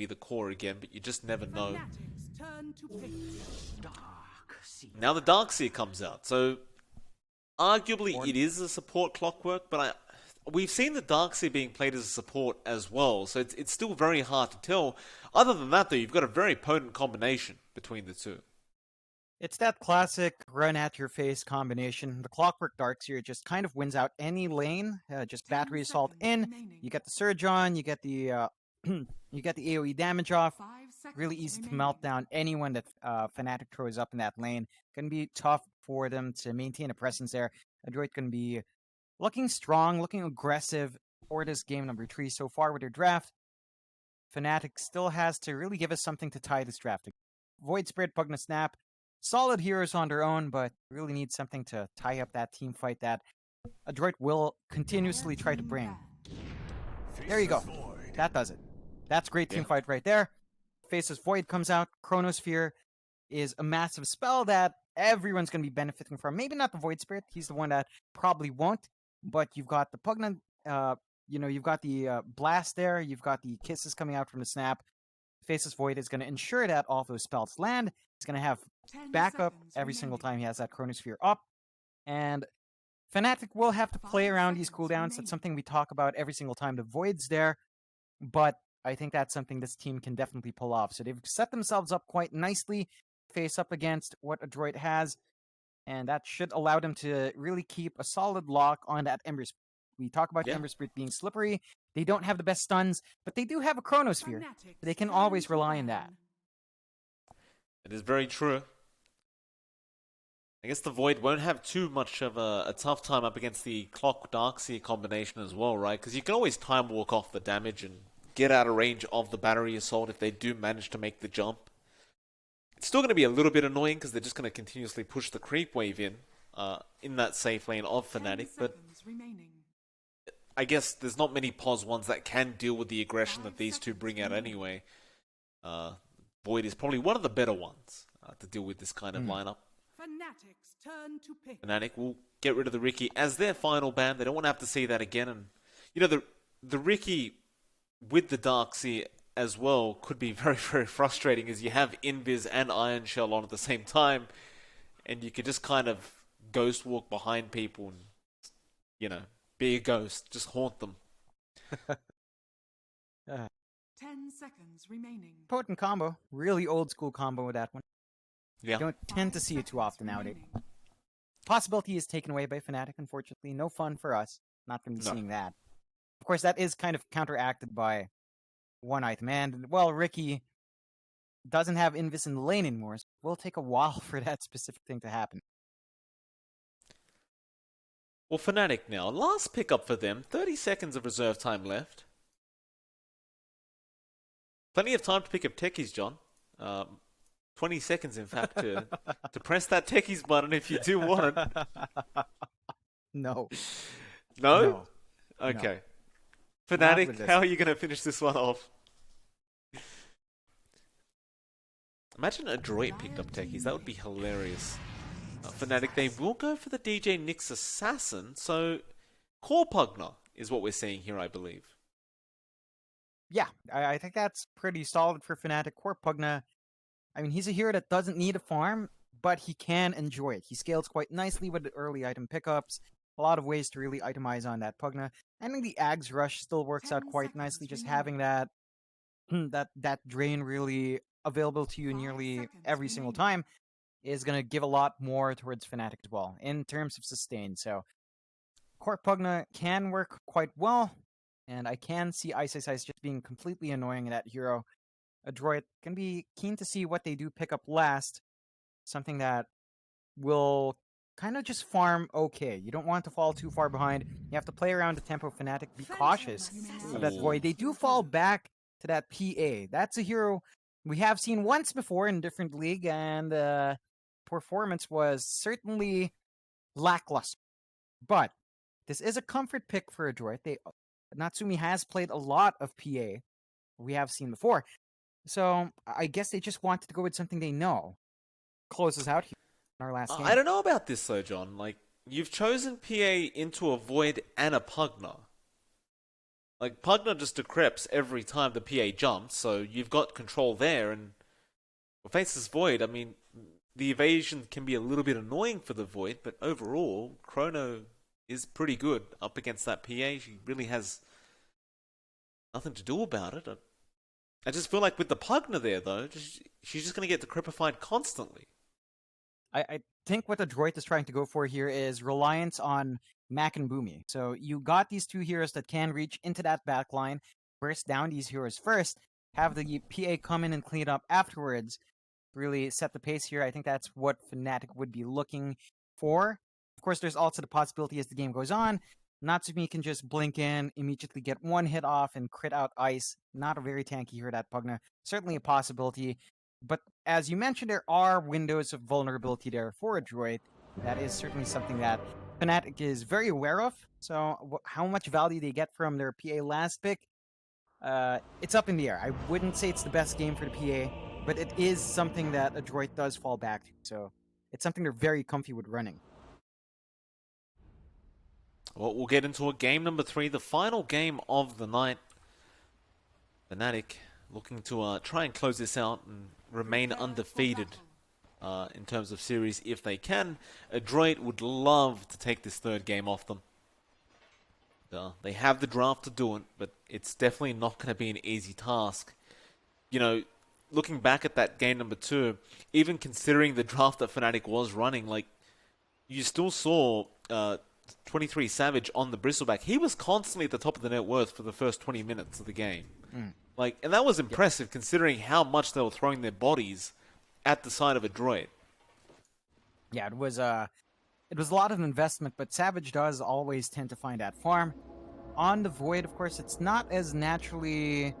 be the core again, but you just never know. Now the Darkseer comes out, so arguably it is a support Clockwork, but we've seen the Darkseer being played as a support as well, so it's still very hard to tell. Other than that, though, you've got a very potent combination between the two. It's that classic run-at-your-face combination. The Clockwork Darkseer just kind of wins out any lane. Just Battery Assault in, you get the Surge on, you get the you get the AoE damage off. Really easy to melt down anyone that Fnatic throws up in that lane. Going to be tough for them to maintain a presence there. Adroit going to be looking strong, looking aggressive for this game number 3 so far with their draft. Fnatic still has to really give us something to tie this draft. Void Spirit, Pugna Snap, solid heroes on their own, but really need something to tie up that team fight that Adroit will continuously try to bring. There you go. That does it. That's great team fight right there. Faceless Void comes out. Chronosphere is a massive spell that everyone's going to be benefiting from. Maybe not the Void Spirit. He's the one that probably won't. But you've got the Pugna, you've got the Blast there. You've got the Kisses coming out from the Snap. Faceless Void is going to ensure that all those spells land. He's going to have backup every single time he has that Chronosphere up. And Fnatic will have to play around these cooldowns. That's something we talk about every single time the Void's there. But I think that's something this team can definitely pull off. So they've set themselves up quite nicely, face up against what Adroit has, and that should allow them to really keep a solid lock on that Ember Spirit. We talk about Ember Spirit being slippery. They don't have the best stuns, but they do have a Chronosphere. They can always rely on that. It is very true. I guess the Void won't have too much of a tough time up against the Clock Darkseer combination as well, right? Because you can always time walk off the damage and get out of range of the Battery Assault if they do manage to make the jump. It's still going to be a little bit annoying because they're just going to continuously push the creep wave in that safe lane of Fnatic, but I guess there's not many POS ones that can deal with the aggression that these two bring out anyway. Void is probably one of the better ones to deal with this kind of lineup. Fnatic will get rid of the Riki as their final ban. They don't want to have to see that again. And you know, the Riki with the Darkseer as well could be very, very frustrating as you have Invis and Iron Shell on at the same time, and you could just kind of ghost walk behind people and, you know, be a ghost, just haunt them. 10 seconds remaining. Potent combo. Really old school combo with that one. Yeah. You don't tend to see it too often nowadays. Possibility is taken away by Fnatic, unfortunately. No fun for us. Not going to be seeing that. Of course, that is kind of counteracted by one item. And, well, Riki doesn't have Invis in the lane anymore, so it will take a while for that specific thing to happen. Well, Fnatic now. Last pickup for them. 30 seconds of reserve time left. Plenty of time to pick up techies, John. 20 seconds, in fact, to press that techies button if you do want it. No. No? No. Okay. No. Fnatic, how are you going to finish this one off? Imagine Adroit picked up techies. That would be hilarious. Fnatic, they will go for the DJ Nyx Assassin, so Core Pugna is what we're seeing here, I believe. Yeah, I think that's pretty solid for Fnatic. Core Pugna, I mean, he's a hero that doesn't need a farm, but he can enjoy it. He scales quite nicely with the early item pickups. A lot of ways to really itemize on that Pugna. I think the Ags Rush still works out quite nicely, just having that that drain really available to you nearly every single time is going to give a lot more towards Fnatic as well, in terms of sustain. So, Core Pugna can work quite well, and I can see Ice just being completely annoying in that hero. Adroit can be keen to see what they do pick up last, something that will kind of just farm okay. You don't want to fall too far behind. You have to play around the tempo. Fnatic, be cautious of that Void. They do fall back to that PA. That's a hero we have seen once before in a different league, and performance was certainly lackluster. But this is a comfort pick for Adroit. Natsumi has played a lot of PA we have seen before. So I guess they just wanted to go with something they know. Closes out here in our last game. I don't know about this though, John. Like, you've chosen PA into a Void and a Pugna. Like, Pugna just decrypts every time the PA jumps, so you've got control there, and faces Void, I mean, the evasion can be a little bit annoying for the Void, but overall, Chrono is pretty good up against that PA. She really has nothing to do about it. I just feel like with the Pugna there, though, she's just going to get decrypified constantly. I think what Adroit is trying to go for here is reliance on Mac and Boomy. So you got these two heroes that can reach into that backline, burst down these heroes first, have the PA come in and clean it up afterwards, really set the pace here. I think that's what Fnatic would be looking for. Of course, there's also the possibility as the game goes on, Natsumi can just blink in, immediately get one hit off, and crit out Ice. Not a very tanky hero, that Pugna. Certainly a possibility. But as you mentioned, there are windows of vulnerability there for Adroit. That is certainly something that Fnatic is very aware of. So how much value they get from their PA last pick, it's up in the air. I wouldn't say it's the best game for the PA, but it is something that Adroit does fall back to. So it's something they're very comfy with running. Well, we'll get into a game number 3, the final game of the night. Fnatic looking to try and close this out and remain undefeated in terms of series if they can. Adroit would love to take this third game off them. They have the draft to do it, but it's definitely not going to be an easy task. You know, looking back at that game number 2, even considering the draft that Fnatic was running, like, you still saw 23 Savage on the Bristleback. He was constantly at the top of the net worth for the first 20 minutes of the game. Like, and that was impressive considering how much they were throwing their bodies at the side of Adroit. Yeah, it was a lot of investment, but Savage does always tend to find that farm. On the Void, of course, it's not as naturally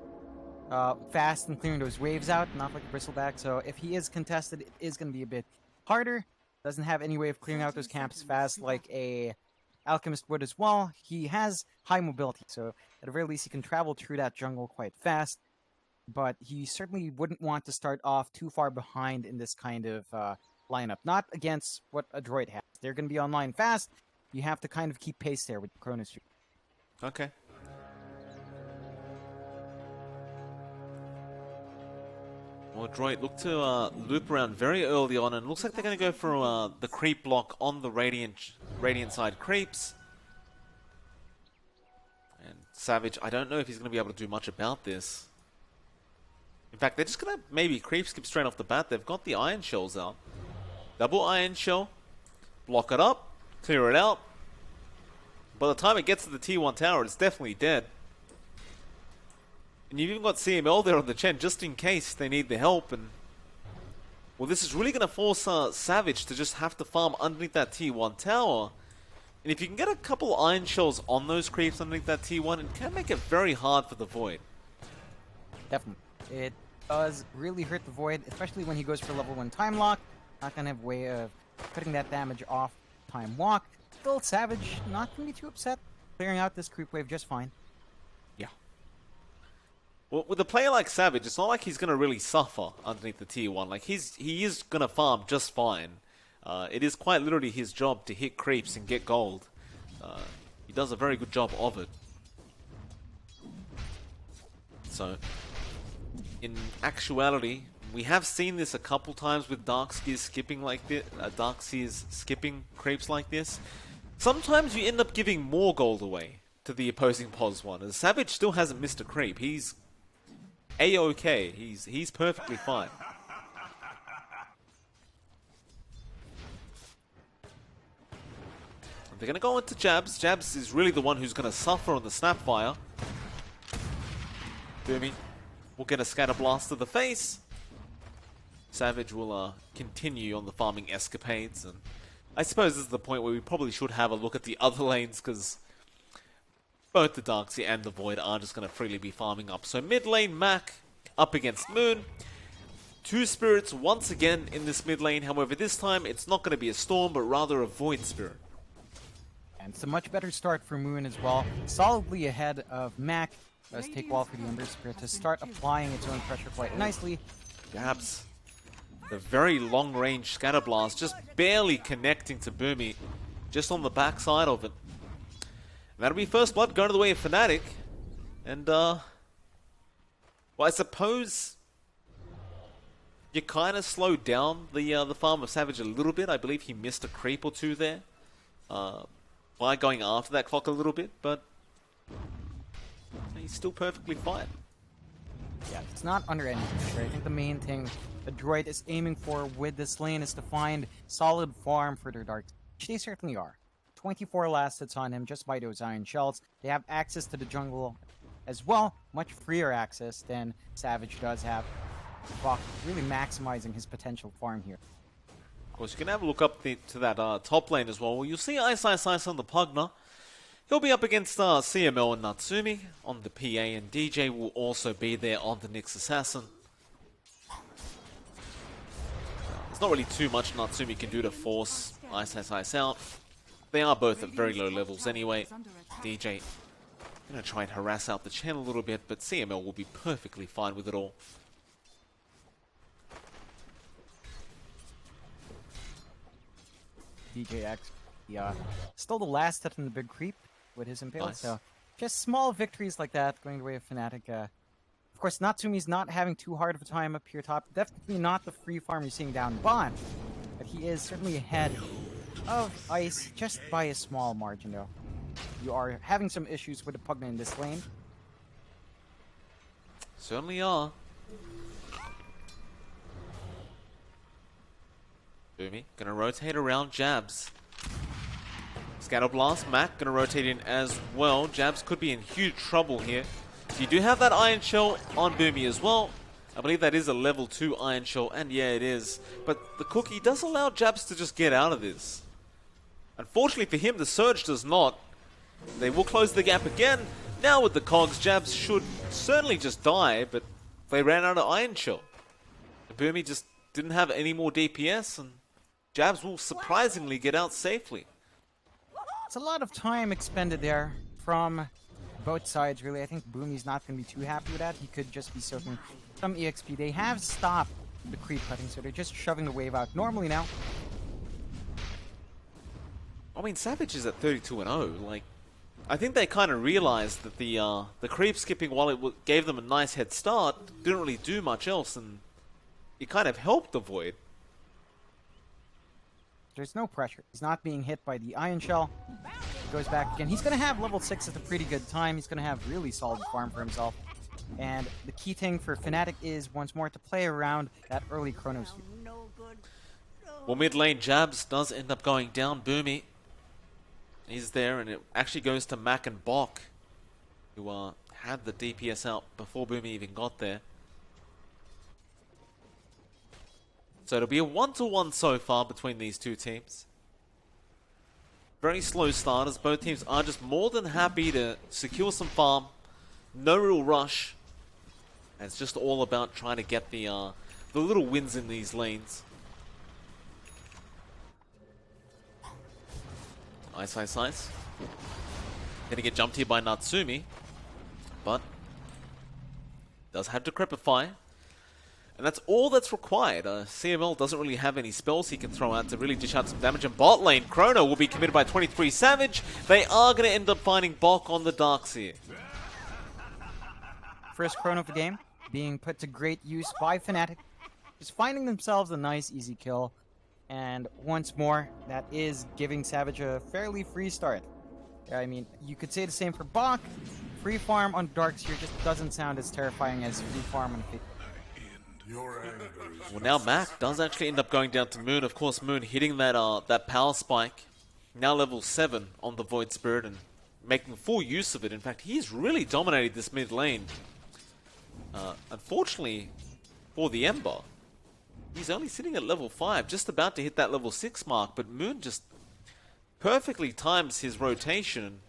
fast in clearing those waves out, not like a Bristleback, so if he is contested, it is going to be a bit harder. Doesn't have any way of clearing out those camps fast like a Alchemist would as well. He has high mobility, so at the very least he can travel through that jungle quite fast, but he certainly wouldn't want to start off too far behind in this kind of lineup. Not against what Adroit has. They're going to be online fast. You have to kind of keep pace there with Chronos. Okay. Well, Adroit look to loop around very early on, and looks like they're going to go for the creep block on the Radiant side creeps. And Savage, I don't know if he's going to be able to do much about this. In fact, they're just going to maybe creep skip straight off the bat. They've got the Iron Shells out. Double Iron Shell, block it up, clear it out. By the time it gets to the T1 tower, it's definitely dead. And you've even got CML there on the Chen, just in case they need the help. And well, this is really going to force Savage to just have to farm underneath that T1 tower. And if you can get a couple Iron Shells on those creeps underneath that T1, it can make it very hard for the Void. Definitely. It does really hurt the Void, especially when he goes for level 1 time lock. Not going to have a way of cutting that damage off time walk. Still, Savage not going to be too upset. Clearing out this creep wave just fine. Yeah. Well, with a player like Savage, it's not like he's going to really suffer underneath the tier 1. Like, he is going to farm just fine. It is quite literally his job to hit creeps and get gold. He does a very good job of it. So, in actuality, we have seen this a couple times with Darkseers skipping like this, Darkseers skipping creeps like this. Sometimes you end up giving more gold away to the opposing POS one. As Savage still hasn't missed a creep. He's A-OK. He's perfectly fine. They're going to go into Jabs. Jabs is really the one who's going to suffer on the Snapfire. Boomy will get a Scatter Blast to the face. Savage will continue on the farming escapades, and I suppose this is the point where we probably should have a look at the other lanes, because both the Darkseer and the Void are just going to freely be farming up. So mid lane, Mac up against Moon. Two Spirits once again in this mid lane, however this time it's not going to be a Storm, but rather a Void Spirit. And it's a much better start for Moon as well. Solidly ahead of Mac. Does take well for the Ember Spirit to start applying its own pressure quite nicely. Jabs. The very long-range Scatter Blast, just barely connecting to Boomy, just on the backside of it. And that'll be first blood going to the way of Fnatic. And, well, I suppose you kind of slowed down the farm of Savage a little bit. I believe he missed a creep or two there by going after that clock a little bit, but he's still perfectly fine. Yeah, it's not under any pressure. I think the main thing Adroit is aiming for with this lane is to find solid farm for their dark, which they certainly are. 24 last hits on him just by those iron shells. They have access to the jungle as well, much freer access than Savage does have. Bach really maximizing his potential farm here. Of course, you can have a look up to that top lane as well. You'll see Ice on the Pugna. He'll be up against CML and Natsumi on the PA, and DJ will also be there on the Nyx Assassin. There's not really too much Natsumi can do to force Ice out. They are both at very low levels anyway. DJ gonna try and harass out the Chen a little bit, but CML will be perfectly fine with it all. DJX, yeah, still the last hit in the big creep with his impale. Nice. So just small victories like that going the way of Fnatic. Of course, Natsumi's not having too hard of a time up here top. Definitely not the free farm you're seeing down bottom, but he is certainly ahead of Ice just by a small margin though. You are having some issues with the Pugna in this lane. Certainly are. Boomy gonna rotate around Jabs. Scatterblast, Mac gonna rotate in as well. Jabs could be in huge trouble here. You do have that Iron Shell on Boomy as well. I believe that is a level 2 Iron Shell, and yeah, it is. But the cookie does allow Jabs to just get out of this. Unfortunately for him, the Surge does not. They will close the gap again. Now with the cogs, Jabs should certainly just die, but they ran out of Iron Shell. Boomy just didn't have any more DPS, and Jabs will surprisingly get out safely. It's a lot of time expended there from both sides, really. I think Boomy's not going to be too happy with that. He could just be soaking some EXP. They have stopped the creep cutting, so they're just shoving the wave out normally now. I mean, Savage is at 32-0. Like, I think they kind of realized that the creep skipping, while it gave them a nice head start, didn't really do much else, and it kind of helped the Void. There's no pressure. He's not being hit by the Iron Shell. He goes back again. He's going to have level 6 at a pretty good time. He's going to have really solid farm for himself. And the key thing for Fnatic is, once more, to play around that early Chronos. Well, mid lane, Jabs does end up going down. Boomy is there, and it actually goes to Mac and Bok, who had the DPS out before Boomy even got there. So it'll be a 1-1 so far between these two teams. Very slow starters. Both teams are just more than happy to secure some farm. No real rush. And it's just all about trying to get the little wins in these lanes. Ice. Gonna get jumped here by Natsumi. But does have Decrepify. And that's all that's required. CML doesn't really have any spells he can throw out to really dish out some damage. And bot lane, Chrono will be committed by 23 Savage. They are going to end up finding Bok on the Darkseer. First Chrono of the game being put to great use by Fnatic. Just finding themselves a nice, easy kill. And once more, that is giving Savage a fairly free start. I mean, you could say the same for Bok. Free farm on Darkseer just doesn't sound as terrifying as free farm on Fate. Well, now Mac does actually end up going down to Moon. Of course, Moon hitting that power spike. Now level 7 on the Void Spirit and making full use of it. In fact, he's really dominated this mid lane. Unfortunately for the Ember, he's only sitting at level 5, just about to hit that level 6 mark. But Moon just perfectly times his rotation and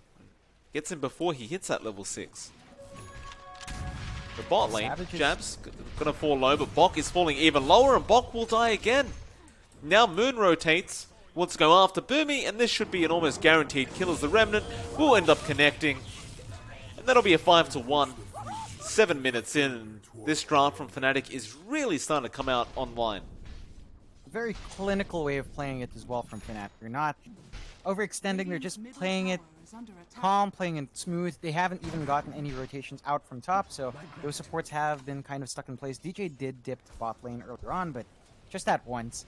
gets him before he hits that level 6. The bot lane, Jabs gonna fall low, but Bok is falling even lower, and Bok will die again. Now Moon rotates, wants to go after Boomy, and this should be an almost guaranteed kill as the Remnant will end up connecting. And that'll be a 5-1. 7 minutes in, and this draft from Fnatic is really starting to come out online. Very clinical way of playing it as well from Fnatic. They're not overextending, they're just playing it calm, playing it smooth. They haven't even gotten any rotations out from top, so those supports have been kind of stuck in place. DJ did dip to bot lane earlier on, but just that once.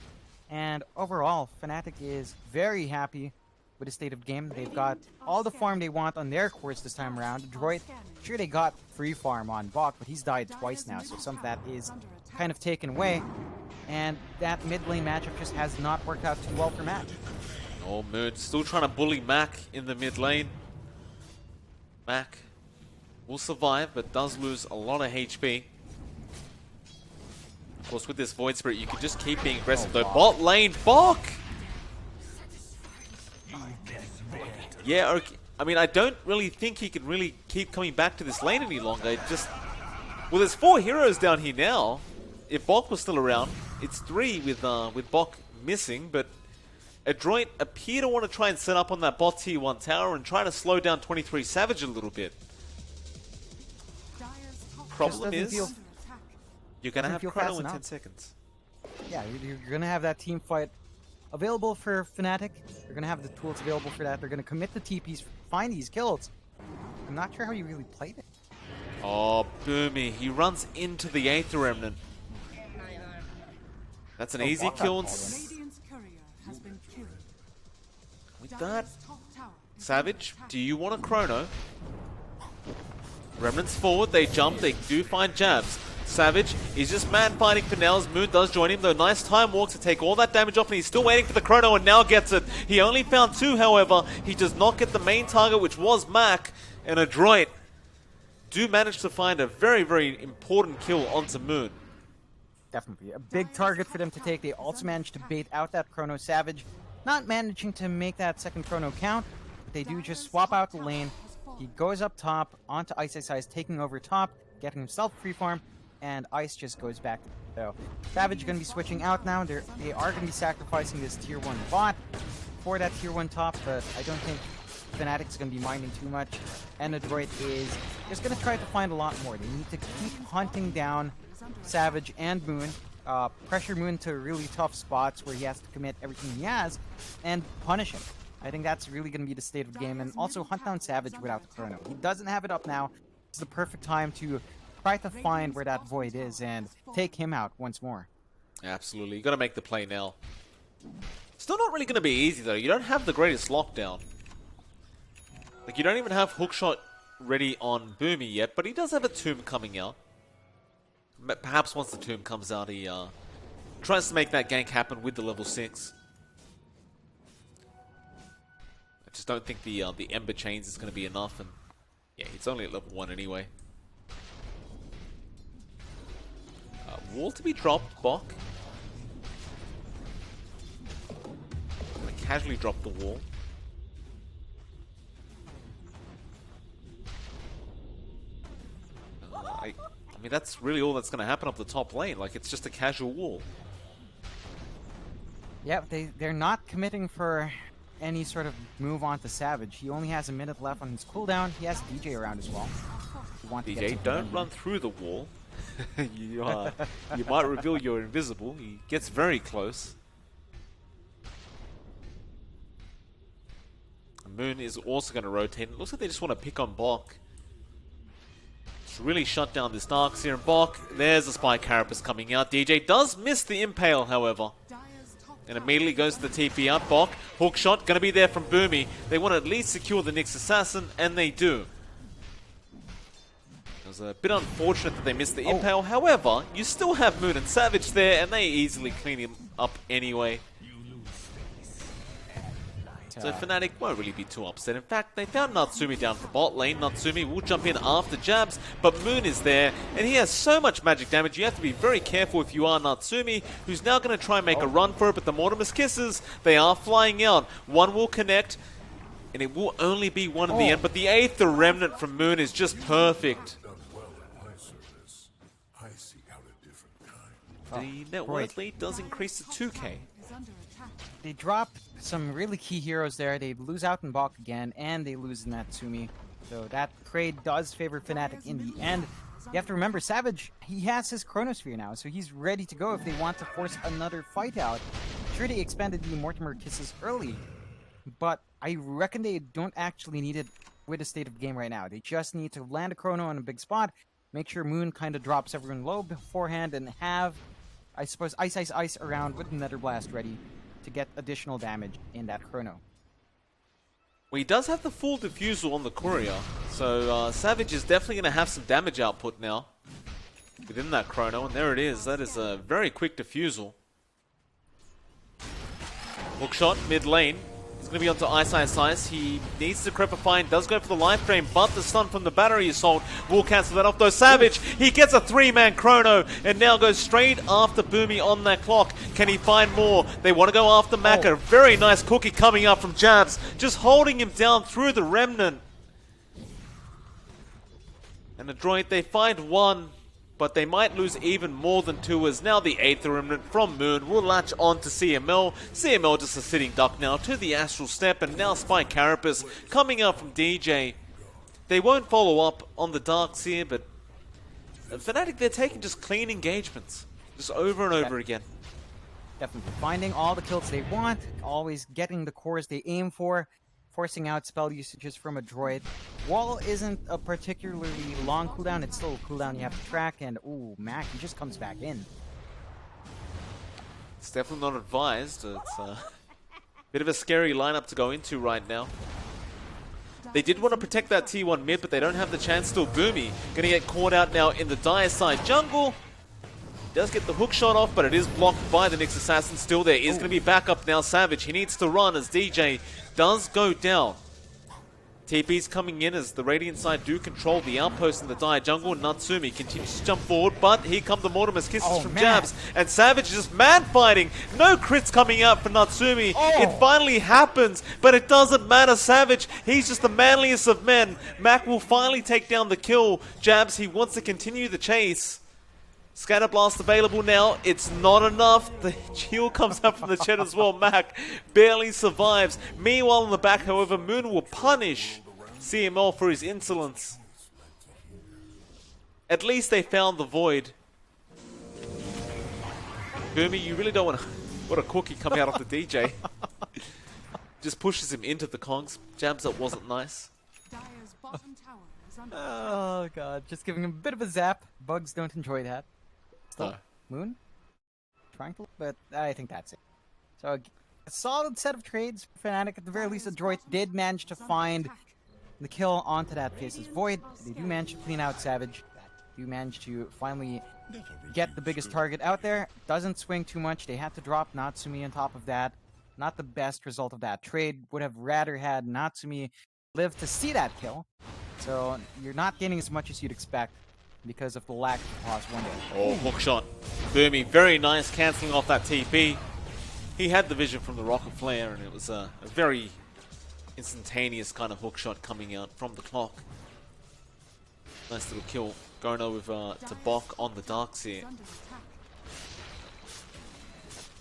And overall, Fnatic is very happy with the state of game. They've got all the farm they want on their course this time around. Adroit, sure they got free farm on Bok, but he's died twice now, so some of that is kind of taken away. And that mid lane matchup just has not worked out too well for Mac. Oh, Moon still trying to bully Mac in the mid lane. Mac will survive, but does lose a lot of HP. Of course, with this Void Spirit, you can just keep being aggressive, though. Bot lane, Bok! Yeah, okay. I mean, I don't really think he can really keep coming back to this lane any longer. It just... Well, there's 4 heroes down here now. If Bok was still around, it's 3 with Bok missing, but Adroit appear to want to try and set up on that bot tier 1 tower and try to slow down 23 Savage a little bit. Problem is, you're going to have Chrono in 10 seconds. Yeah, you're going to have that team fight available for Fnatic. They're going to have the tools available for that. They're going to commit the TPs, find these kills. I'm not sure how you really played it. Oh, Boomy. He runs into the Aether Remnant. That's an easy kill. With that, Savage, do you want a Chrono? Remnants forward, they jump, they do find jabs. Savage is just man fighting for now as Moon does join him, though nice time walk to take all that damage off, and he's still waiting for the Chrono and now gets it. He only found 2, however. He does not get the main target, which was Mac, and Adroit do manage to find a very, very important kill onto Moon. Definitely. A big target for them to take. They also managed to bait out that Chrono. Savage not managing to make that second Chrono count, but they do just swap out the lane. He goes up top onto Ice, taking over top, getting himself free farm, and Ice just goes back. So Savage going to be switching out now. They are going to be sacrificing this tier 1 bot for that tier 1 top, but I don't think Fnatic's going to be minding too much. And Adroit is just going to try to find a lot more. They need to keep hunting down Savage and Moon, pressure Moon to really tough spots where he has to commit everything he has, and punish him. I think that's really going to be the state of the game, and also hunt down Savage without the Chrono. He doesn't have it up now. It's the perfect time to try to find where that Void is and take him out once more. Absolutely. You got to make the play now. Still not really going to be easy, though. You don't have the greatest lockdown. Like, you don't even have hookshot ready on Boomy yet, but he does have a tomb coming out. Perhaps once the tomb comes out, he tries to make that gank happen with the level 6. I just don't think the Ember Chains is going to be enough, and yeah, it's only at level 1 anyway. Wall to be dropped, Bok. Gonna casually drop the wall. I mean, that's really all that's going to happen up the top lane. Like, it's just a casual wall. Yeah, they're not committing for any sort of move on to Savage. He only has a minute left on his cooldown. He has DJ around as well. DJ, don't run through the wall. you might reveal you're invisible. He gets very close. Moon is also going to rotate. It looks like they just want to pick on Bok. Really shut down this Darkseer and Bok. There's the Spy Carapace coming out. DJ does miss the Impale, however. And immediately goes to the TP out. Bok, hookshot, going to be there from Boomy. They want to at least secure the Nyx Assassin, and they do. It was a bit unfortunate that they missed the Impale. However, you still have Moon and Savage there, and they easily clean him up anyway. So Fnatic won't really be too upset. In fact, they found Natsumi down for bot lane. Natsumi will jump in after jabs, but Moon is there, and he has so much magic damage. You have to be very careful if you are Natsumi, who's now going to try and make a run for it, but the Mortimer's Kisses, they are flying out. One will connect, and it will only be one in the end, but the Aether Remnant from Moon is just perfect. The net worth lead does increase to 2k. They drop some really key heroes there. They lose out in Bok again, and they lose Natsumi. So that trade does favor Fnatic in the end. You have to remember, Savage, he has his Chronosphere now, so he's ready to go if they want to force another fight out. Sure, they expanded the Mortimer Kisses early, but I reckon they don't actually need it with the state of the game right now. They just need to land a chrono in a big spot, make sure Moon kind of drops everyone low beforehand, and have, I suppose, ice around with the Nether Blast ready to get additional damage in that chrono. Well, he does have the full defusal on the courier, so Savage is definitely going to have some damage output now within that chrono, and there it is. That is a very quick defusal. Hookshot mid lane. He's going to be onto Ice. He needs to Crepify and does go for the life drain, but the stun from the battery assault will cancel that off. Though Savage, he gets a 3-man chrono and now goes straight after Boomy on that clock. Can he find more? They want to go after Maka. Very nice cookie coming up from Jabs, just holding him down through the Remnant. And Adroit, they find one, but they might lose even more than two, as now the 8th Remnant from Moon will latch on to CML. CML just a sitting duck now to the Astral Step, and now Spy Carapace coming out from DJ. They won't follow up on the Darkseer, but Fnatic, they're taking just clean engagements, just over and over again. Definitely finding all the kills they want, always getting the cores they aim for, forcing out spell usages from Adroit. Wall isn't a particularly long cooldown, it's still a cooldown you have to track, and ooh, Mac, he just comes back in. It's definitely not advised. It's a bit of a scary lineup to go into right now. They did want to protect that T1 mid, but they don't have the chance. Still Boomy gonna get caught out now in the dire side jungle. Does get the hook shot off, but it is blocked by the Nyx Assassin. Still there is going to be backup now. Savage, he needs to run as DJ does go down. TP's coming in as the Radiant side do control the outpost in the dire jungle. Natsumi continues to jump forward, but here come the Mortimer's kisses from Jabs. And Savage just man-fighting. No crits coming out for Natsumi. It finally happens, but it doesn't matter. Savage, he's just the manliest of men. Mac will finally take down the kill. Jabs, he wants to continue the chase. Scatter Blast available now. It's not enough. The heal comes up from the chat as well. Mac barely survives. Meanwhile, in the back, however, Moon will punish CML for his insolence. At least they found the Void. Boomy, you really don't want to... What a cookie coming out of the DJ. Just pushes him into the Kongs. Jabs, that wasn't nice. Dire's bottom tower is under Oh god, just giving him a bit of a zap. Bugs don't enjoy that. Still, Moon? Trying to, but I think that's it. So, a solid set of trades for Fnatic. At the very least, Adroit did manage to find the kill onto that Faceless Void. They do manage to clean out Savage. Do manage to finally get the biggest target out there. Doesn't swing too much. They had to drop Natsumi on top of that. Not the best result of that trade. Would have rather had Natsumi live to see that kill. So, you're not getting as much as you'd expect because of the lack of pause one day. Oh, hook shot. Boomy, very nice, cancelling off that TP. He had the vision from the Rocket Flare, and it was a very instantaneous kind of hook shot coming out from the clock. Nice little kill. Going over to Bok on the Darkseer. under attack.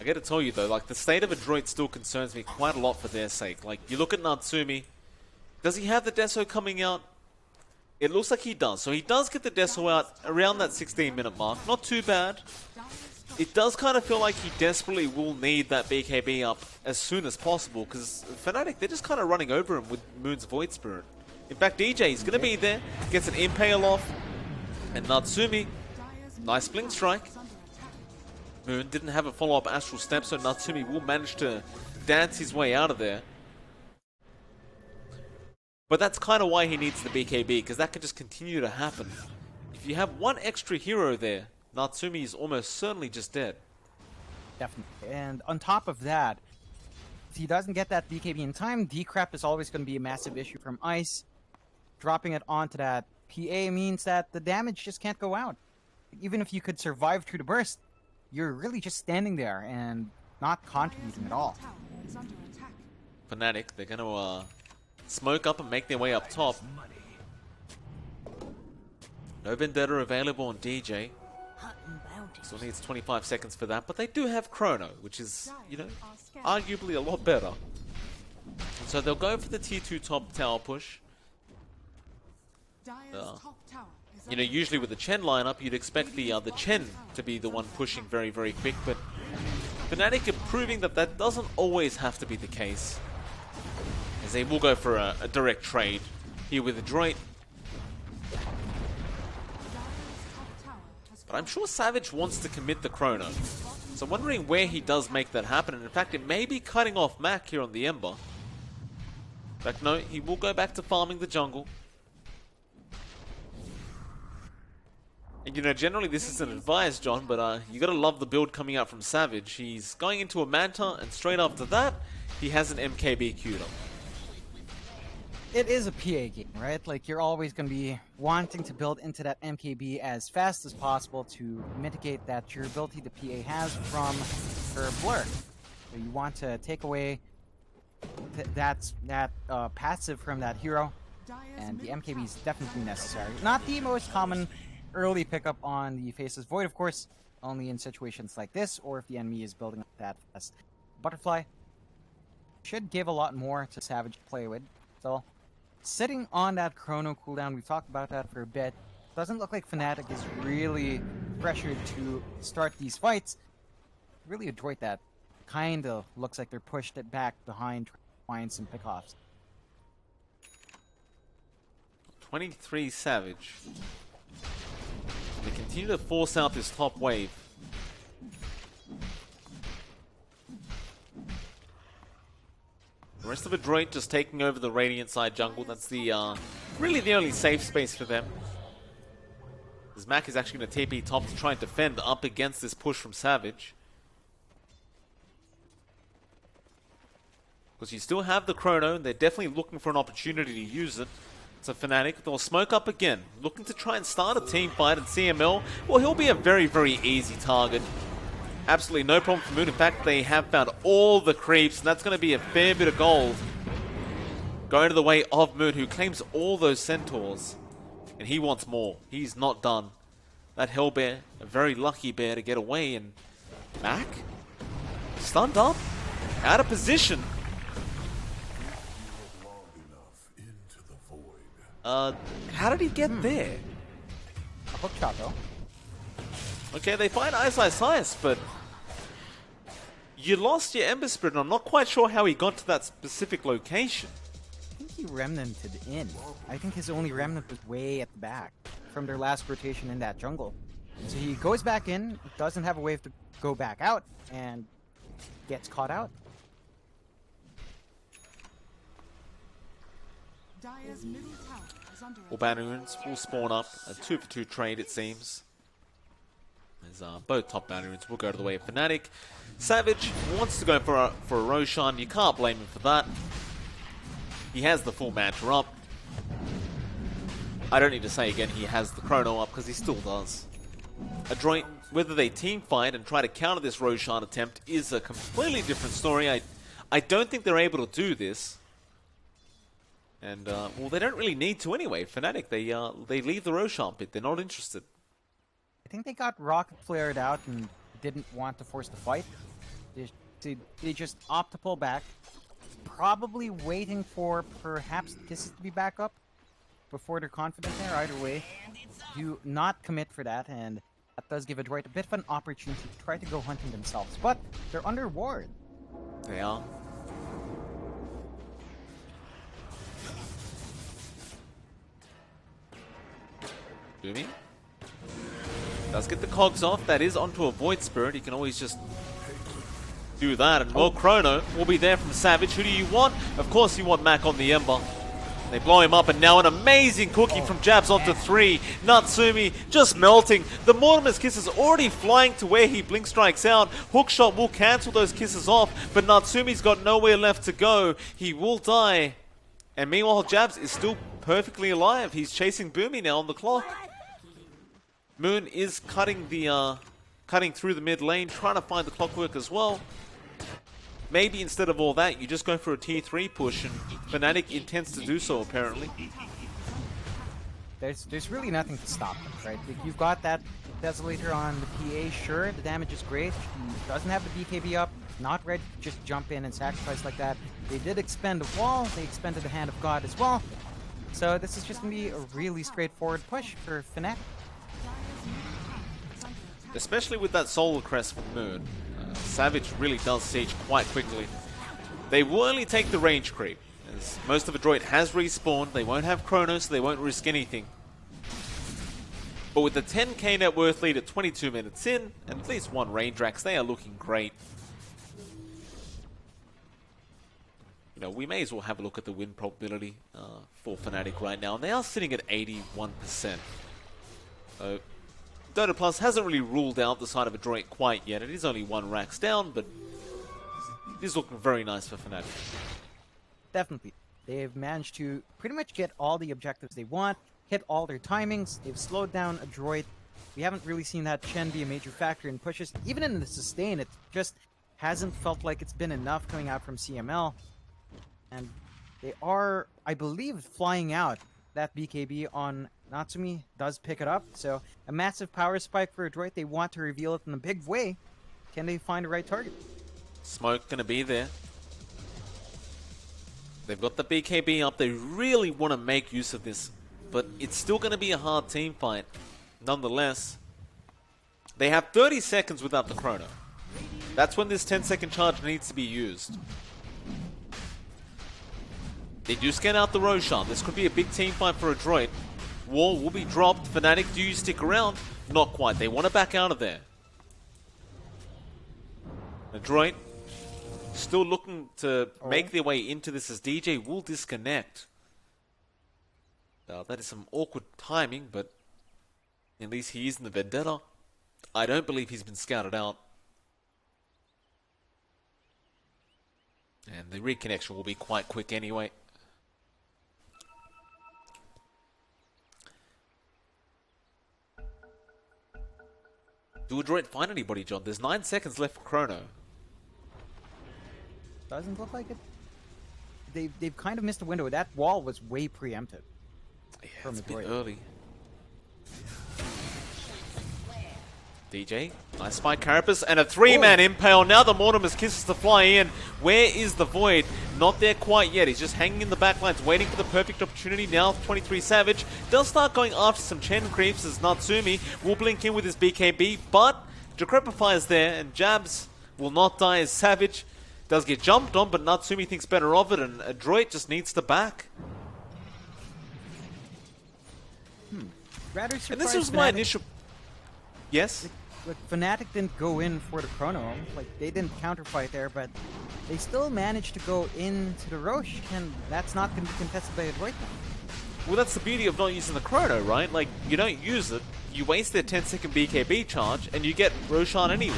I gotta tell you though, like, the state of Adroit still concerns me quite a lot for their sake. Like, you look at Natsumi. Does he have the Deso coming out? It looks like he does. So he does get the Deso out around that 16-minute mark. Not too bad. It does kind of feel like he desperately will need that BKB up as soon as possible, because Fnatic, they're just kind of running over him with Moon's Void Spirit. In fact, DJ is going to be there, gets an Impale off, and Natsumi, nice Blink Strike. Moon didn't have a follow-up Astral Step, so Natsumi will manage to dance his way out of there. But that's kind of why he needs the BKB, because that could just continue to happen. If you have one extra hero there, Natsumi is almost certainly just dead. Definitely. And on top of that, if he doesn't get that BKB in time, decrep is always going to be a massive issue from Ice. Dropping it onto that PA means that the damage just can't go out. Even if you could survive through the burst, you're really just standing there and not contributing at all. Tower is under attack. Fnatic, they're going to smoke up and make their way up top. No Vendetta available on DJ. Still needs 25 seconds for that, but they do have Chrono, which is, you know, arguably a lot better. And so they'll go for the tier 2 top tower push. Dire's top tower is You know, usually with the Chen lineup, you'd expect the Chen to be the one pushing very, very quick, but Fnatic are proving that that doesn't always have to be the case. as they will go for a direct trade here with Adroit. But I'm sure Savage wants to commit the Chrono. So I'm wondering where he does make that happen. And in fact, it may be cutting off Mac here on the Ember. In fact, no, he will go back to farming the jungle. And you know, generally this isn't advised, John, but you gotta love the build coming out from Savage. He's going into a Manta, and straight after that, he has an MKB queued up. It is a PA game, right? Like, you're always going to be wanting to build into that MKB as fast as possible to mitigate that durability the PA has from her blur. So you want to take away that passive from that hero, and the MKB is definitely necessary. Not the most common early pickup on the Faceless Void, of course, only in situations like this, or if the enemy is building up that fast butterfly. Should give a lot more to Savage to play with. So, sitting on that Chrono cooldown, we've talked about that for a bit. Doesn't look like Fnatic is really pressured to start these fights. Really Adroit that. Kinda looks like they're pushed it back behind, trying to find some pickoffs. 23 Savage. They continue to force out this top wave. The rest of Adroit just taking over the Radiant side jungle. That's the really the only safe space for them. As Mac is actually going to TP top to try and defend up against this push from Savage. Because you still have the Chrono, and they're definitely looking for an opportunity to use it. So Fnatic, they'll smoke up again, looking to try and start a team fight, and CML, well, he'll be a very, very easy target. Absolutely no problem for Moon. In fact, they have found all the creeps, and that's going to be a fair bit of gold going to the way of Moon, who claims all those centaurs. And he wants more. He's not done. That Hell Bear, a very lucky bear to get away, and Mac? Stunned up? Out of position? How did he get there? A hook shot, though. Okay, they find Ice, but you lost your Ember Spirit, and I'm not quite sure how he got to that specific location. I think he remnanted in. I think his only remnant was way at the back from their last rotation in that jungle. So he goes back in, doesn't have a wave to go back out, and gets caught out. Dire's middle tower is under All Bannerons will spawn up. A 2-for-2 trade, it seems. As both top Bannerons will go to the way of Fnatic. Savage wants to go for a Roshan. You can't blame him for that. He has the full Manta up. I don't need to say again he has the Chrono up, because he still does. Adroit, whether they team fight and try to counter this Roshan attempt is a completely different story. I don't think they're able to do this. And, well, they don't really need to anyway. Fnatic, they leave the Roshan pit. They're not interested. I think they got rocket flared out and didn't want to force the fight. They just opt to pull back. Probably waiting for perhaps Kisses to be back up before they're confident there. Either way, do not commit for that, and that does give Adroit a bit of an opportunity to try to go hunting themselves. But they're under ward. They are. Boomy does get the cogs off. That is onto a Void Spirit. You can always just do that. And well, Chrono will be there from Savage. Who do you want? Of course you want Mac on the Ember. They blow him up, and now an amazing cookie from Jabs onto 3. Natsumi just melting. The Mortimer's Kiss is already flying to where he blink strikes out. Hookshot will cancel those kisses off, but Natsumi's got nowhere left to go. He will die. And meanwhile, Jabs is still perfectly alive. He's chasing Boomy now on the clock. Moon is cutting through the mid lane, trying to find the clockwork as well. Maybe instead of all that, you just go for a tier 3 push, and Fnatic intends to do so apparently. There's really nothing to stop them, right? Like, you've got that Desolator on the PA, sure, the damage is great. He doesn't have the BKB up, not ready to just jump in and sacrifice like that. They did expend a wall, they expended the Hand of God as well. So this is just going to be a really straightforward push for Fnatic. Especially with that Solar Crest from Moon. Savage really does siege quite quickly. They will only take the range creep. As most of Adroit has respawned, they won't have Chrono, so they won't risk anything. But with the 10k net worth lead at 22 minutes in, and at least one Raindrax, they are looking great. You know, we may as well have a look at the win probability for Fnatic right now. And they are sitting at 81%. So, Dota Plus hasn't really ruled out the side of Adroit quite yet. It is only one Rax down, but it is looking very nice for Fnatic. Definitely. They've managed to pretty much get all the objectives they want, hit all their timings. They've slowed down Adroit. We haven't really seen that Chen be a major factor in pushes. Even in the sustain, it just hasn't felt like it's been enough coming out from CML. And they are, I believe, flying out. That BKB on Natsumi does pick it up. So a massive power spike for Adroit. They want to reveal it in a big way. Can they find the right target? Smoke gonna be there. They've got the BKB up. They really want to make use of this. But it's still going to be a hard team fight. Nonetheless, they have 30 seconds without the Chrono. That's when this 10-second charge needs to be used. They do scan out the Roshan. This could be a big team fight for Adroit. Wall will be dropped. Fnatic, do you stick around? Not quite. They want to back out of there. Adroit still looking to make their way into this as DJ will disconnect. That is some awkward timing, but at least he is in the Vendetta. I don't believe he's been scouted out. And the reconnection will be quite quick anyway. Do Adroit find anybody, John? There's 9 seconds left for Chrono. Doesn't look like it. They've kind of missed the window. That wall was way preempted. Yeah, from it's a bit Adroit. early. DJ, nice spike Carapace, and a 3-man impale. Now the Mortimer's kisses to fly in. Where is the Void? Not there quite yet. He's just hanging in the backlines, waiting for the perfect opportunity. Now 23 Savage does start going after some Chen creeps as Natsumi will blink in with his BKB, but Decrepify is there, and Jabs will not die as Savage does get jumped on, but Natsumi thinks better of it, and Adroit just needs to back. Rather surprised. And this was my initial... Yes? Like, Fnatic didn't go in for the Chrono. Like, they didn't counterfight there, but they still managed to go into the Roche, and that's not going to be contested by Adroit now. Well, that's the beauty of not using the Chrono, right? Like, you don't use it, you waste their 10-second BKB charge, and you get Roshan anyway.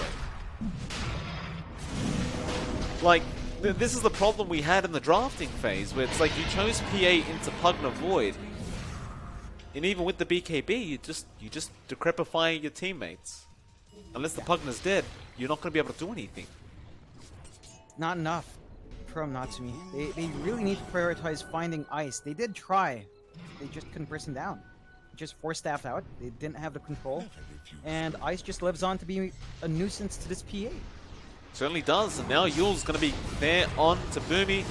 Like, this is the problem we had in the drafting phase, where it's like you chose PA into Pugna Void, and even with the BKB, you just decrepify your teammates. Unless the Pugna's dead, you're not going to be able to do anything. Not enough from Natsumi. They really need to prioritize finding Ice. They did try. They just couldn't press him down. Just force-staffed out. They didn't have the control. And Ice just lives on to be a nuisance to this PA. Certainly does, and now Yule's going to be there on to Boomy.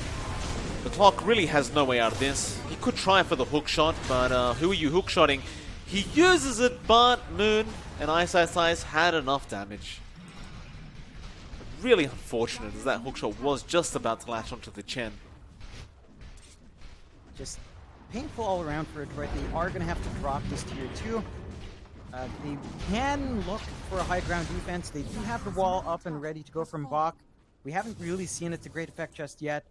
The clock really has no way out of this. He could try for the hook shot, but who are you hook shotting? He uses it, but Moon and Ice had enough damage. Really unfortunate as that hook shot was just about to latch onto the Chen. Just painful all around for Adroit. They are going to have to drop this tier 2. They can look for a high ground defense. They do have the wall up and ready to go from Bach. We haven't really seen it to great effect just yet.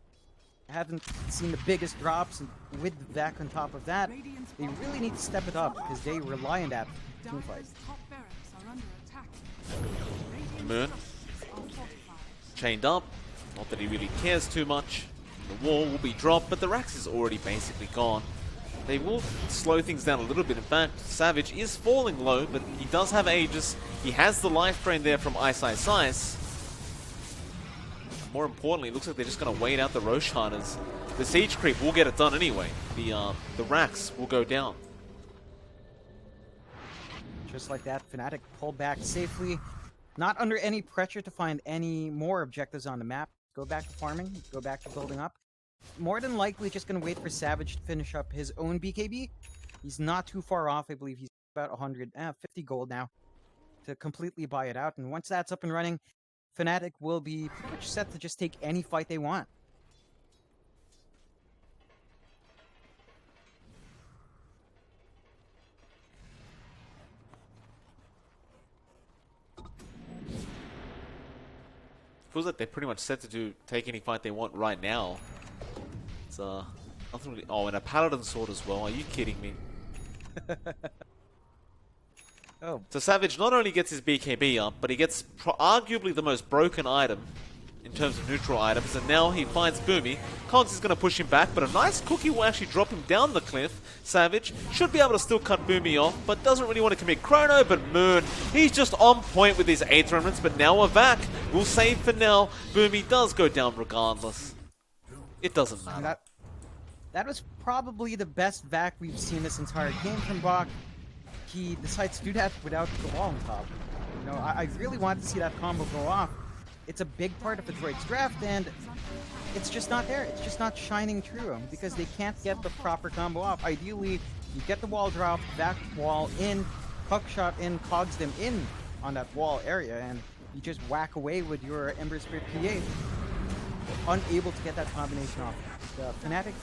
Haven't seen the biggest drops, and with the Vac on top of that, they really need to step it up because they rely on that team fight. Moon chained up. Not that he really cares too much. The wall will be dropped, but the Rax is already basically gone. They will slow things down a little bit. In fact, Savage is falling low, but he does have Aegis. He has the life drain there from Ice. More importantly, it looks like they're just going to wait out the Roshaners. The Siege Creep will get it done anyway. The Rax will go down. Just like that, Fnatic pulled back safely. Not under any pressure to find any more objectives on the map. Go back to farming, go back to building up. More than likely just going to wait for Savage to finish up his own BKB. He's not too far off. I believe he's about 150 gold now to completely buy it out. And once that's up and running, Fnatic will be pretty much set to just take any fight they want. feels like they're pretty much set to take any fight they want right now. It's nothing really. Oh, and a Paladin sword as well. Are you kidding me? Oh, So Savage not only gets his BKB up, but he gets arguably the most broken item in terms of neutral items, and now he finds Boomy. Cogs is going to push him back, but a nice cookie will actually drop him down the cliff. Savage should be able to still cut Boomy off, but doesn't really want to commit Chrono, but Moon, he's just on point with his 8 remnants, but now a Vac will save for now. Boomy does go down regardless. It doesn't matter. that was probably the best Vac we've seen this entire game from Bach. He decides to do that without the wall on top. You know, I really want to see that combo go off. It's a big part of Adroit's draft, and it's just not there. It's just not shining through because they can't get the proper combo off. Ideally, you get the wall drop, back wall in, puck shot in, cogs them in on that wall area, and you just whack away with your Ember Spirit P8. Unable to get that combination off. The Fnatic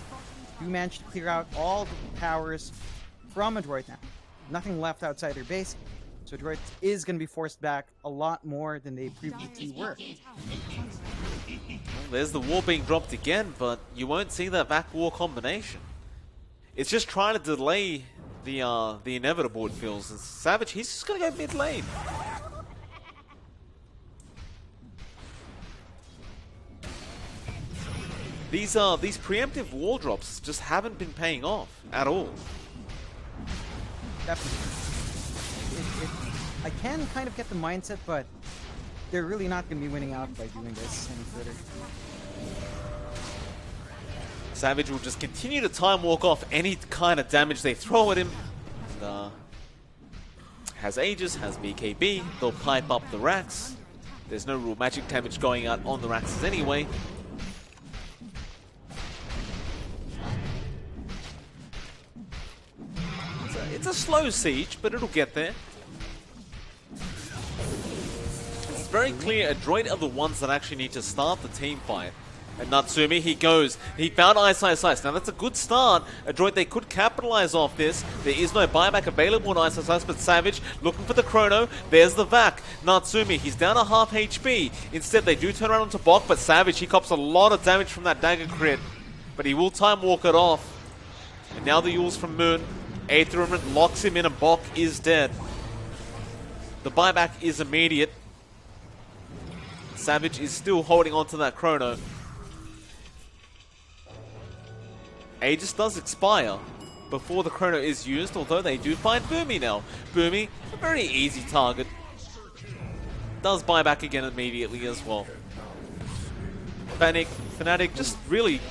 do manage to clear out all the towers from Adroit now. Nothing left outside their base. So Adroit is going to be forced back a lot more than they previously were. Well, there's the wall being dropped again, but you won't see that back wall combination. It's just trying to delay the inevitable, it feels. And Savage, he's just going to go mid lane. These preemptive wall drops just haven't been paying off at all. Definitely. I can kind of get the mindset, but they're really not going to be winning out by doing this any further. Savage will just continue to time walk off any kind of damage they throw at him. And, has Aegis, has BKB, they'll pipe up the racks. There's no real magic damage going out on the racks anyway. It's a slow siege, but it'll get there. It's very clear Adroit are the ones that actually need to start the team fight. And Natsumi, he goes. He found Ice. Now that's a good start. Adroit, they could capitalize off this. There is no buyback available on Ice, but Savage looking for the Chrono. There's the Vac. Natsumi, he's down a half HP. Instead, they do turn around onto Bok, but Savage, he cops a lot of damage from that dagger crit. But he will time walk it off. And now the Yules from Moon. Aetherament locks him in and Bok is dead. The buyback is immediate. Savage is still holding on to that Chrono. Aegis does expire before the Chrono is used, although they do find Boomy now. Boomy, a very easy target. Does buy back again immediately as well. Fnatic just really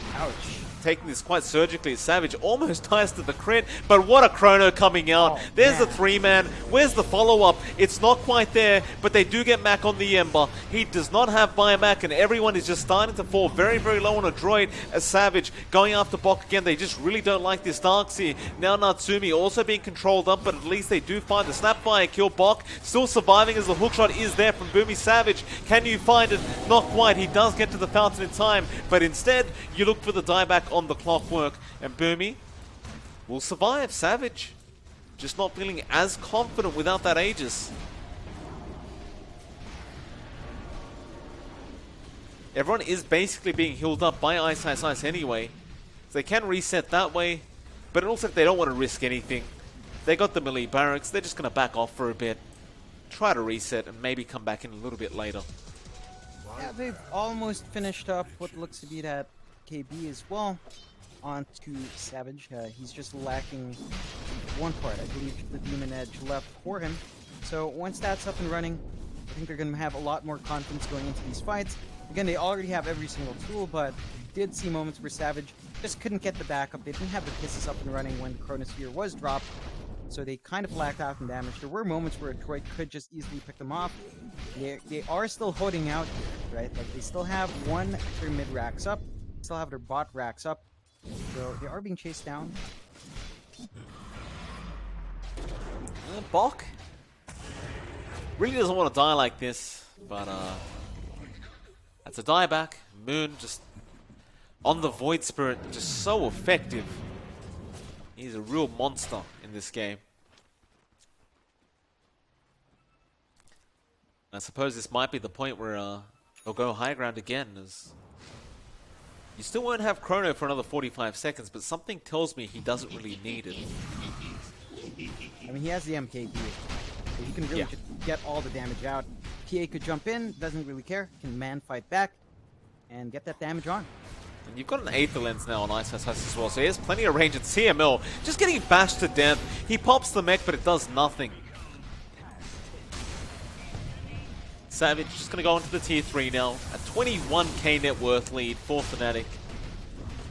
taking this quite surgically. Savage almost dies to the crit, but what a Chrono coming out. There's the 3-man. Where's the follow-up? It's not quite there, but they do get Mac on the Ember. He does not have buyback, and everyone is just starting to fall very, very low on Adroit as Savage going after Bok again. They just really don't like this Darkseer. Now Natsumi also being controlled up, but at least they do find the Snapfire kill. Bok still surviving as the hookshot is there from Boomy. Savage, can you find it? Not quite. He does get to the fountain in time, but instead you look for the dieback on the clockwork, and Boomy will survive. Savage just not feeling as confident without that Aegis. Everyone is basically being healed up by Ice anyway, so they can reset that way, but it looks like they don't want to risk anything. They got the melee barracks, they're just going to back off for a bit, try to reset, and maybe come back in a little bit later. Yeah, they've almost finished up what looks to be that KB as well. On to Savage. He's just lacking one part. I believe the Demon Edge left for him. So once that's up and running, I think they're going to have a lot more confidence going into these fights. Again, they already have every single tool, but did see moments where Savage just couldn't get the backup. They didn't have the Kisses up and running when the Chronosphere was dropped, so they kind of lacked out in damage. There were moments where Adroit could just easily pick them off. They are still holding out here, right? Like, they still have one of their mid racks up, still have their bot racks up, so they are being chased down. Bok really doesn't want to die like this, but that's a dieback. Moon just on the Void Spirit, just so effective. He's a real monster in this game. I suppose this might be the point where He'll go high ground again as you still won't have Chrono for another 45 seconds, but something tells me he doesn't really need it. I mean, he has the MKB. So he can really just get all the damage out. PA could jump in, doesn't really care, can man fight back, and get that damage on. And you've got an Aether Lens now on Ice as well, so he has plenty of range. And CML just getting bashed to death. He pops the mech, but it does nothing. Savage just going to go into the tier 3 now. A 21k net worth lead for Fnatic.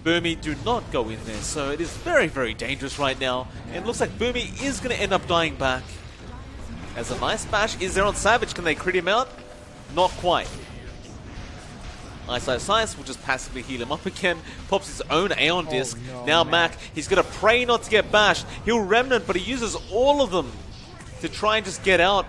Boomy do not go in there, so it is very, very dangerous right now. And it looks like Boomy is going to end up dying back. As a nice bash is there on Savage. Can they crit him out? Not quite. Ice will just passively heal him up again. Pops his own Aeon Disc. No, now Mac, he's going to pray not to get bashed. He'll Remnant, but he uses all of them to try and just get out.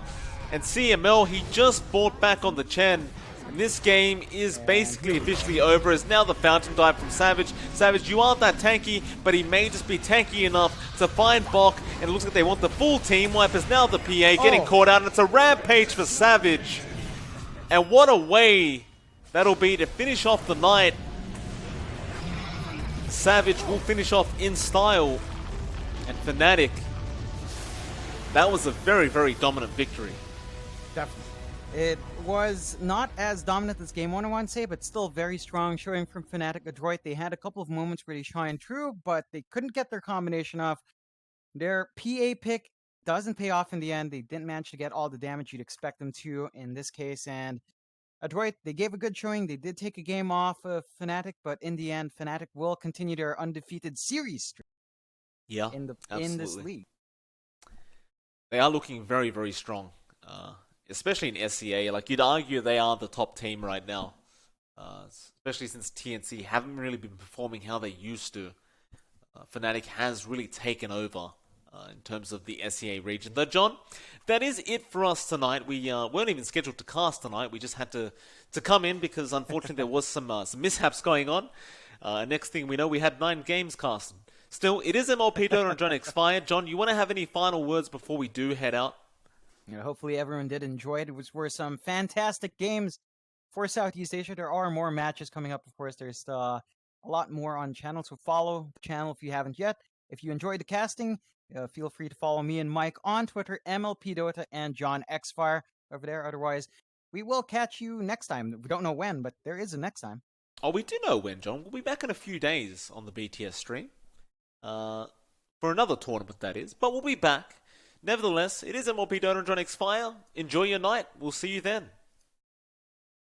And CML, he just bought back on the Chen. And this game is basically officially over as now the Fountain dive from Savage. Savage, you aren't that tanky, but he may just be tanky enough to find Bok. And it looks like they want the full team wipe as now the PA getting caught out. And it's a rampage for Savage. And what a way that'll be to finish off the night. Savage will finish off in style. And Fnatic, that was a very, very dominant victory. Definitely. It was not as dominant as game one, I want to say, but still very strong showing from Fnatic. Adroit, they had a couple of moments where they shined true, but they couldn't get their combination off. Their PA pick doesn't pay off in the end. They didn't manage to get all the damage you'd expect them to in this case, and Adroit, they gave a good showing. They did take a game off of Fnatic, but in the end, Fnatic will continue their undefeated series streak in this league. They are looking very, very strong. Especially in SCA, like you'd argue they are the top team right now. Especially since TNC haven't really been performing how they used to. Fnatic has really taken over in terms of the SCA region. Though, John, that is it for us tonight. We weren't even scheduled to cast tonight. We just had to come in because unfortunately there was some mishaps going on. Next thing we know, we had 9 games casted. Still, it is MLP and johnxfire. John, you want to have any final words before we do head out? Hopefully everyone did enjoy it. It were some fantastic games for Southeast Asia. There are more matches coming up, of course. There's a lot more on channel, so follow the channel if you haven't yet. If you enjoyed the casting, feel free to follow me and Mike on Twitter, MLP Dota and johnxfire over there. Otherwise, we will catch you next time. We don't know when, but there is a next time. Oh, we do know when, John. We'll be back in a few days on the BTS stream. For another tournament, that is. But we'll be back. Nevertheless, it is MLP Dota and johnxfire. Enjoy your night. We'll see you then.